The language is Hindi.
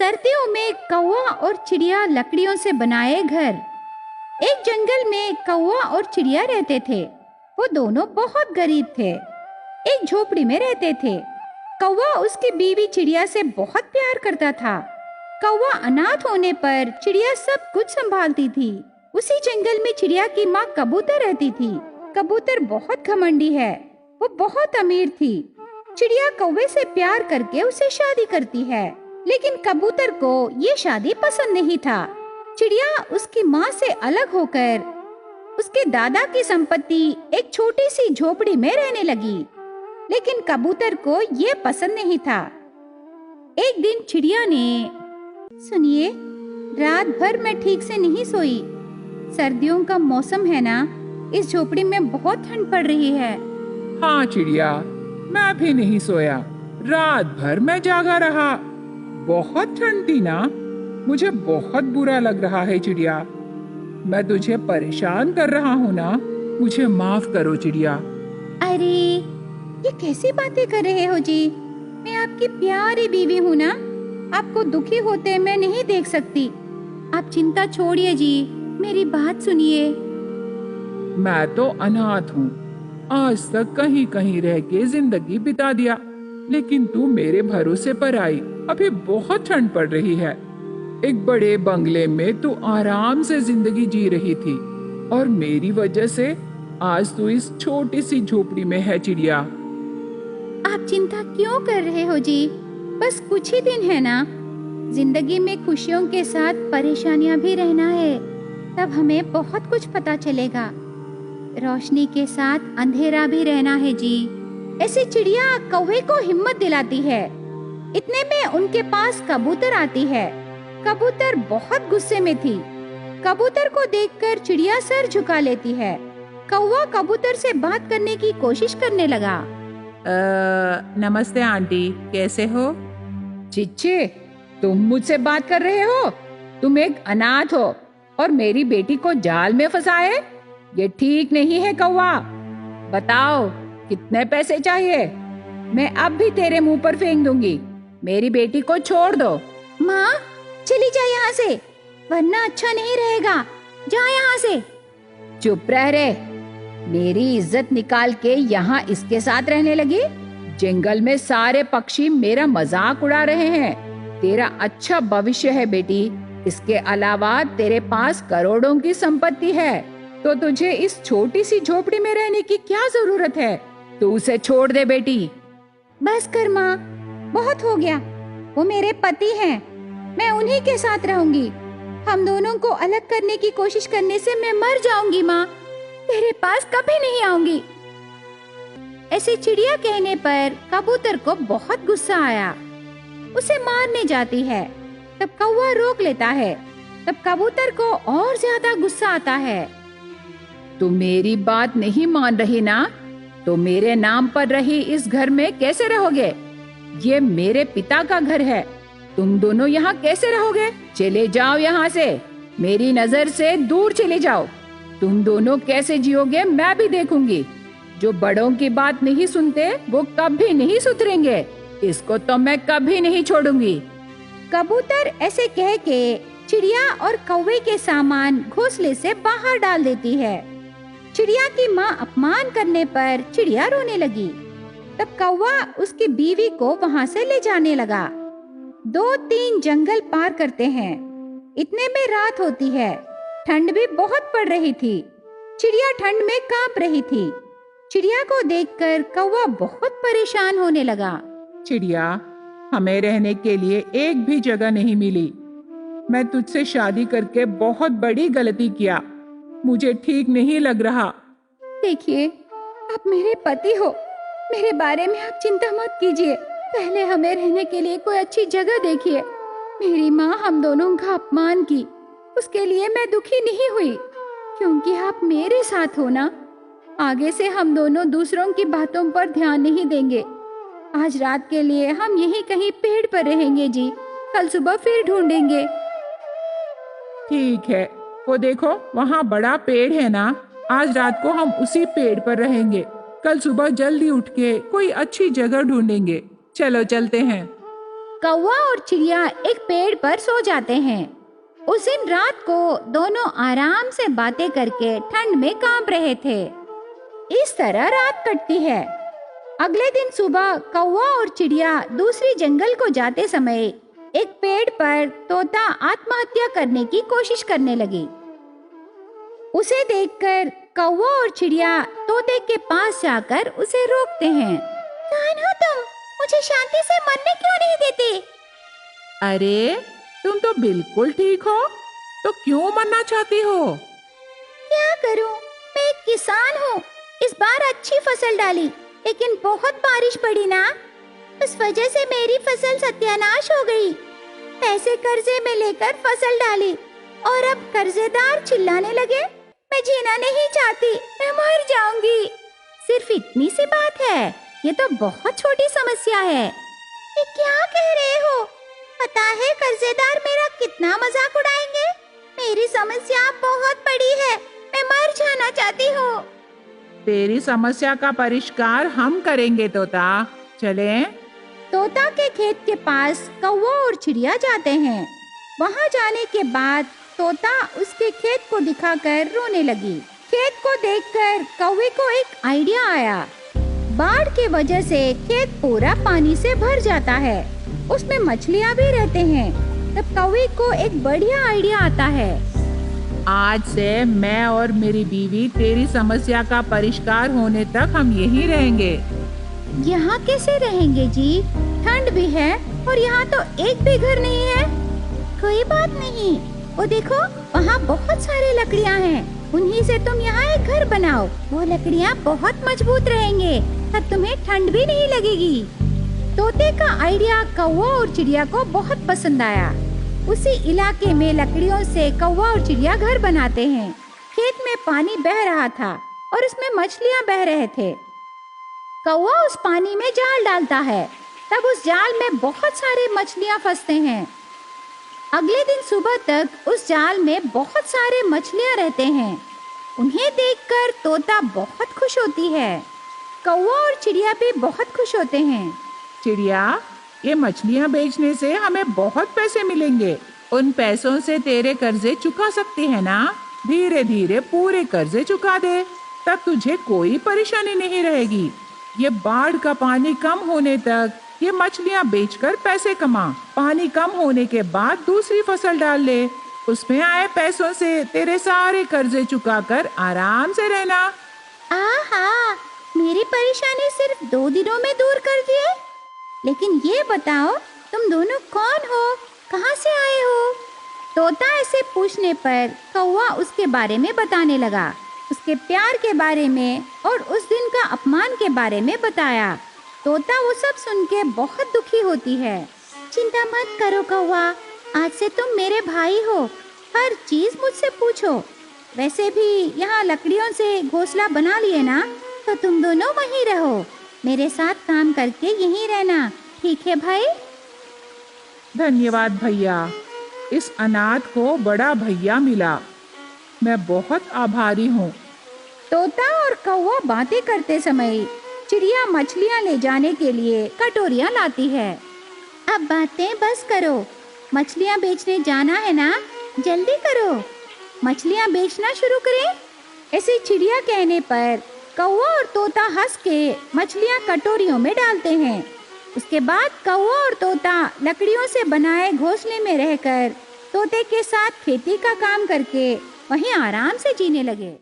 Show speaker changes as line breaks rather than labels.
सर्दियों में कौवा और चिड़िया लकड़ियों से बनाए घर। एक जंगल में कौवा और चिड़िया रहते थे। वो दोनों बहुत गरीब थे, एक झोपड़ी में रहते थे। कौवा उसकी बीवी चिड़िया से बहुत प्यार करता था। कौवा अनाथ होने पर चिड़िया सब कुछ संभालती थी। उसी जंगल में चिड़िया की माँ कबूतर रहती थी। कबूतर बहुत घमंडी है, वो बहुत अमीर थी। चिड़िया कौवे से प्यार करके उसे शादी करती है, लेकिन कबूतर को ये शादी पसंद नहीं था। चिड़िया उसकी माँ से अलग होकर उसके दादा की संपत्ति एक छोटी सी झोपड़ी में रहने लगी, लेकिन कबूतर को ये पसंद नहीं था। एक दिन चिड़िया ने, सुनिए, रात भर मैं ठीक से नहीं सोई। सर्दियों का मौसम है ना, इस झोपड़ी में बहुत ठंड पड़ रही है।
हाँ चिड़िया, मैं भी नहीं सोया, रात भर मैं जागा रहा। बहुत ठंड थी ना, मुझे बहुत बुरा लग रहा है चिड़िया। मैं तुझे परेशान कर रहा हूँ ना, मुझे माफ करो चिड़िया।
अरे ये कैसी बातें कर रहे हो जी? मैं आपकी प्यारी बीवी हूँ ना, आपको दुखी होते मैं नहीं देख सकती। आप चिंता छोड़िए जी, मेरी बात सुनिए।
मैं तो अनाथ हूँ, आज तक कहीं कहीं रह के जिंदगी बिता दिया, लेकिन तू मेरे भरोसे पर आई। अभी बहुत ठंड पड़ रही है। एक बड़े बंगले में तू आराम से जिंदगी जी रही थी, और मेरी वजह से आज तू इस छोटी सी झोपड़ी में है चिड़िया।
आप चिंता क्यों कर रहे हो जी? बस कुछ ही दिन है ना। जिंदगी में खुशियों के साथ परेशानियां भी रहना है, तब हमें बहुत कुछ पता चलेगा। रोशनी के साथ अंधेरा भी रहना है जी। ऐसी चिड़िया कौवे को हिम्मत दिलाती है। इतने में उनके पास कबूतर आती है। कबूतर बहुत गुस्से में थी। कबूतर को देखकर चिड़िया सर झुका लेती है। कौवा कबूतर से बात करने की कोशिश करने लगा।
नमस्ते आंटी, कैसे हो? चिच्चे, तुम मुझसे बात कर रहे हो? तुम एक अनाथ हो और मेरी बेटी को जाल में फंसाए? ये ठीक नहीं है कौवा। बताओ कितने पैसे चाहिए? मैं अब भी तेरे मुंह पर फेंक दूंगी। मेरी बेटी को छोड़ दो।
माँ, चली जा यहाँ से, वरना अच्छा नहीं रहेगा। जा यहाँ से।
चुप रह रे। मेरी इज्जत निकाल के यहाँ इसके साथ रहने लगी। जंगल में सारे पक्षी मेरा मजाक उड़ा रहे हैं। तेरा अच्छा भविष्य है बेटी। इसके अलावा तेरे पास करोड़ों की संपत्ति है, तो तुझे इस छोटी सी झोपड़ी में रहने की क्या जरूरत है? तू उसे छोड़ दे बेटी।
बस कर माँ, बहुत हो गया। वो मेरे पति हैं, मैं उन्हीं के साथ रहूंगी। हम दोनों को अलग करने की कोशिश करने से मैं मर जाऊंगी माँ। तेरे पास कभी नहीं आऊंगी। ऐसी चिड़िया कहने पर कबूतर को बहुत गुस्सा आया। उसे मारने जाती है, तब कौवा रोक लेता है। तब कबूतर को और ज्यादा गुस्सा आता है।
तुम मेरी बात नहीं मान रही ना, तो मेरे नाम पर रही इस घर में कैसे रहोगे? ये मेरे पिता का घर है। तुम दोनों यहाँ कैसे रहोगे? चले जाओ यहाँ से, मेरी नजर से दूर चले जाओ। तुम दोनों कैसे जियोगे मैं भी देखूंगी। जो बड़ों की बात नहीं सुनते वो कभी नहीं सुधरेंगे। इसको तो मैं कभी नहीं छोड़ूंगी।
कबूतर ऐसे कह के चिड़िया और कौवे के सामान घोंसले से बाहर डाल देती है। चिड़िया की माँ अपमान करने पर चिड़िया रोने लगी। तब कौवा उसकी बीवी को वहाँ से ले जाने लगा। 2-3 जंगल पार करते हैं। इतने में रात होती है। ठंड भी बहुत पड़ रही थी। चिड़िया ठंड में कांप रही थी। चिड़िया को देखकर कौवा बहुत परेशान होने लगा।
चिड़िया, हमें रहने के लिए एक भी जगह नहीं मिली। मैं तुझसे शादी करके बहुत बड़ी गलती किया। मुझे ठीक नहीं लग रहा।
देखिए, आप मेरे पति हो, मेरे बारे में आप चिंता मत कीजिए। पहले हमें रहने के लिए कोई अच्छी जगह देखिए। मेरी माँ हम दोनों का अपमान की, उसके लिए मैं दुखी नहीं हुई, क्योंकि आप मेरे साथ हो ना। आगे से हम दोनों दूसरों की बातों पर ध्यान नहीं देंगे। आज रात के लिए हम यहीं कहीं पेड़ पर रहेंगे जी, कल सुबह फिर ढूंढेंगे।
ठीक है, वो देखो वहाँ बड़ा पेड़ है ना, आज रात को हम उसी पेड़ पर रहेंगे। कल सुबह जल्दी उठ के कोई अच्छी जगह ढूंढेंगे। चलो चलते हैं।
कौवा और चिड़िया एक पेड़ पर सो जाते हैं। उस दिन रात को दोनों आराम से बातें करके ठंड में कांप रहे थे। इस तरह रात कटती है। अगले दिन सुबह कौवा और चिड़िया दूसरी जंगल को जाते समय एक पेड़ पर तोता आत्महत्या करने की कोशिश करने लगी। उसे देखकर कौवा और चिड़िया तोते के पास जाकर उसे रोकते हैं। कौन हो तुम? मुझे शांति से मरने क्यों नहीं देते?
अरे तुम तो बिल्कुल ठीक हो, तो क्यों मरना चाहती हो?
क्या करूं? मैं एक किसान हूँ। इस बार अच्छी फसल डाली, लेकिन बहुत बारिश पड़ी ना, उस वजह से मेरी फसल सत्यानाश हो गई। पैसे कर्जे में लेकर फसल डाली और अब कर्जेदार चिल्लाने लगे, मैं जीना नहीं चाहती, मैं मर जाऊंगी। सिर्फ इतनी सी बात है, ये तो बहुत छोटी समस्या है। ये क्या कह रहे हो? पता है कर्जेदार मेरा कितना मजाक उड़ाएंगे? मेरी समस्या बहुत बड़ी है, मैं मर जाना चाहती हूँ।
तेरी समस्या का परिष्कार हम करेंगे तोता, चलें?
तोता के खेत के पास कौवा और चिड़िया जाते हैं। वहाँ जाने के बाद तोता उसके खेत को दिखाकर रोने लगी। खेत को देखकर कौवे को एक आइडिया आया। बाढ़ के वजह से खेत पूरा पानी से भर जाता है, उसमें मछलियाँ भी रहते हैं। तब कौवे को एक बढ़िया आइडिया आता है।
आज से मैं और मेरी बीवी तेरी समस्या का परिष्कार होने तक हम यहीं रहेंगे।
यहाँ कैसे रहेंगे जी? ठंड भी है और यहाँ तो एक भी घर नहीं है। कोई बात नहीं, वो देखो वहाँ बहुत सारे लकड़ियाँ हैं, उन्हीं से तुम यहाँ एक घर बनाओ। वो लकड़ियाँ बहुत मजबूत रहेंगे, तब तुम्हें ठंड भी नहीं लगेगी। तोते का आइडिया कौवा और चिड़िया को बहुत पसंद आया। उसी इलाके में लकड़ियों से कौवा और चिड़िया घर बनाते हैं। खेत में पानी बह रहा था और उसमें मछलियाँ बह रहे थे। कौवा उस पानी में जाल डालता है, तब उस जाल में बहुत सारे मछलियाँ फंसते हैं। अगले दिन सुबह तक उस जाल में बहुत सारे मछलियाँ रहते हैं। उन्हें देखकर तोता बहुत खुश होती है। कौवा और चिड़िया भी बहुत खुश होते हैं।
चिड़िया, ये मछलियाँ बेचने से हमें बहुत पैसे मिलेंगे। उन पैसों से तेरे कर्जे चुका सकती है ना? धीरे धीरे पूरे कर्जे चुका दे, तब तुझे कोई परेशानी नहीं रहेगी। ये बाढ़ का पानी कम होने तक ये मछलियाँ बेचकर पैसे कमा। पानी कम होने के बाद दूसरी फसल डाल ले, उसमें आए पैसों से तेरे सारे कर्जे चुकाकर आराम से रहना।
आहा, मेरी परेशानी सिर्फ 2 दिनों में दूर कर दिए। लेकिन ये बताओ, तुम दोनों कौन हो? कहाँ से आए हो? तोता ऐसे पूछने पर कौवा उसके बारे में बताने लगा, उसके प्यार के बारे में और उस दिन का अपमान के बारे में बताया। तोता वो सब सुन के बहुत दुखी होती है। चिंता मत करो कौवा, आज से तुम मेरे भाई हो, हर चीज मुझसे पूछो। वैसे भी यहाँ लकड़ियों से घोंसला बना लिए ना, तो तुम दोनों वहीं रहो, मेरे साथ काम करके यहीं रहना, ठीक है भाई?
धन्यवाद भैया, इस अनाथ को बड़ा भैया मिला, मैं बहुत आभारी हूँ।
तोता और कौवा बातें करते समय चिड़िया मछलियाँ ले जाने के लिए कटोरियाँ लाती है। अब बातें बस करो, मछलियाँ बेचने जाना है ना, जल्दी करो, मछलियाँ बेचना शुरू करें। ऐसे चिड़िया कहने पर कौवा और तोता हंस के मछलियाँ कटोरियों में डालते हैं। उसके बाद कौवा और तोता लकड़ियों से बनाए घोंसले में रहकर तोते के साथ खेती का काम करके वहीं आराम से जीने लगे।